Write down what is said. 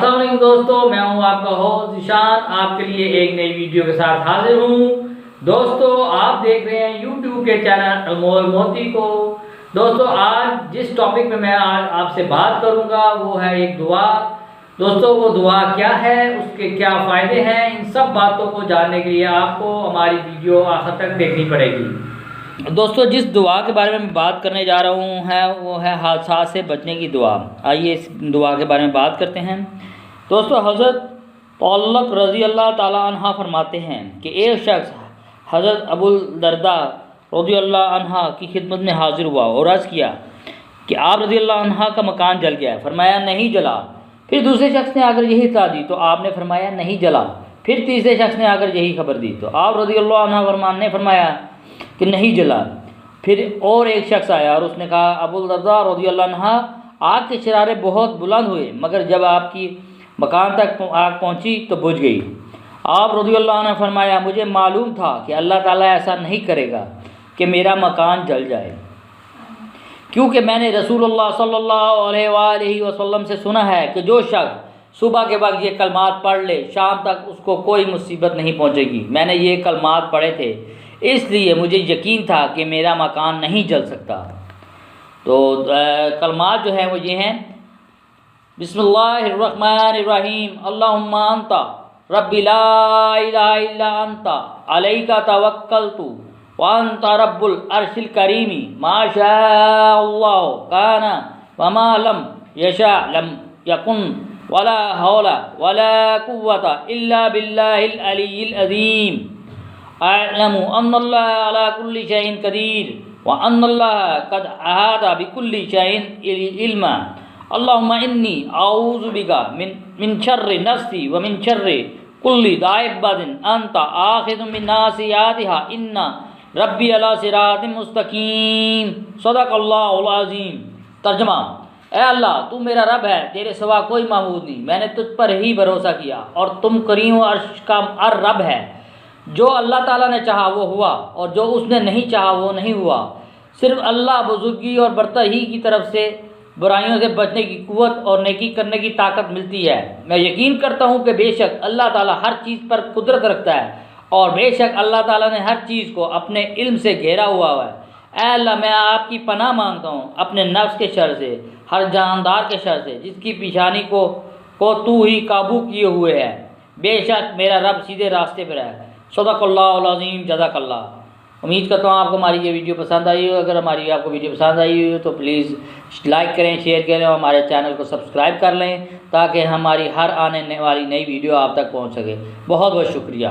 अस्सलाम वालेकुम दोस्तों, मैं हूं आपका होस्ट ईशान। आपके लिए एक नई वीडियो के साथ हाजिर हूं। दोस्तों, आप देख रहे हैं यूट्यूब के चैनल अनमोल मोती को। दोस्तों, आज जिस टॉपिक पे मैं आज आपसे बात करूंगा वो है एक दुआ। दोस्तों, वो दुआ क्या है, उसके क्या फ़ायदे हैं, इन सब बातों को जानने के लिए आपको हमारी वीडियो आखिर तक देखनी पड़ेगी। दोस्तों, जिस दुआ के बारे में बात करने जा रहा हूँ है वो है हादसा से बचने की दुआ। आइए इस दुआ के बारे में बात करते हैं। दोस्तों, हज़रत तौलक रज़ी अल्लाह ताला अन्हा फरमाते हैं कि एक शख्स हज़रत अबुल दरदा रज़ी अल्लाह अन्हा की खिदमत में हाजिर हुआ और अर्ज़ किया कि आप रज़ी अल्लाह अन्हा का मकान जल गया है। फरमाया नहीं जला। फिर दूसरे शख्स ने आकर यही इत्तला दी तो आपने फरमाया नहीं जला। फिर तीसरे शख्स ने आकर यही खबर दी तो आप रज़ी अल्लाह अन्हा ने फरमाया कि नहीं जला। फिर और एक शख्स आया और उसने कहा अबुल दरदा रज़ी अल्लाह अन्हा, आग के शरारे बहुत बुलंद हुए मगर जब आपकी मकान तक आग पहुंची तो बुझ गई। आप रज़ी अल्लाह अन्हा ने फरमाया मुझे मालूम था कि अल्लाह ताला ऐसा नहीं करेगा कि मेरा मकान जल जाए, क्योंकि मैंने रसूलुल्लाह सल्लल्लाहु अलैहि वसल्लम से सुना है कि जो शख्स सुबह के वक्त ये कलमात पढ़ ले शाम तक उसको कोई मुसीबत नहीं पहुंचेगी। मैंने ये कलमात पढ़े थे इसलिए मुझे यकीन था कि मेरा मकान नहीं जल सकता। तो कलमात जो है वो ये हैं, बिस्मिल्लाहिर्रहमानिर्रहीम, अल्लाहुम्मा अंता रब्बी ला इलाहा इल्ला अंता अलैका तवक्कलतु व अंता रब्बुल अर्शिल करीमी मा शाअल्लाहु काना व मा लम यशा लम यकुन वला हौला वला कुव्वता इल्ला बिल्लाहिल अलिय्यिल अज़ीम। अअलमु अन्नल्लाह अला कुल्ली शैइन कदीर व अन्नल्लाह कद अहाता बिकुल्ली शैइन इल्मा। अल्लाहुम्मा इन्नी औज़ु बिका मिन शर्रि नफ्सी व मिन शर्रि कुल्ली दाइबातिन अंता आखिज़ुम बिन नासियातिहा इन्ना रब्बी अला सिरातिन मुस्तकीम। सदक़ल्लाहुल अज़ीम। तर्जुमा, ए अल्लाह तू मेरा रब है, तेरे सिवा कोई माबूद नहीं, मैंने तुझ पर ही भरोसा किया और तुम करीम अर्श का रब है। जो अल्लाह ताला ने चाहा वो हुआ और जो उसने नहीं चाहा वो नहीं हुआ। सिर्फ अल्लाह बुजुर्गी और बरतरी की तरफ से बुराइयों से बचने की कुव्वत और नेकी करने की ताकत मिलती है। मैं यकीन करता हूँ कि बेशक अल्लाह ताला हर चीज़ पर कुदरत रखता है और बेशक अल्लाह ताला ने हर चीज़ को अपने इल्म से घेरा हुआ है। ऐ अल्लाह, मैं आपकी पनाह मांगता हूँ अपने नफ्स के शर से, हर जानदार के शर से जिसकी पेशानी को तू ही काबू किए हुए है। बेशक मेरा रब सीधे रास्ते पर है। सदक़ल्लाहुल अज़ीम। जज़ाकल्लाह। उम्मीद करता हूँ आपको हमारी ये वीडियो पसंद आई हो। अगर हमारी आपको वीडियो पसंद आई हो तो प्लीज़ लाइक करें, शेयर करें और हमारे चैनल को सब्सक्राइब कर लें ताकि हमारी हर आने वाली नई वीडियो आप तक पहुँच सके। बहुत बहुत शुक्रिया।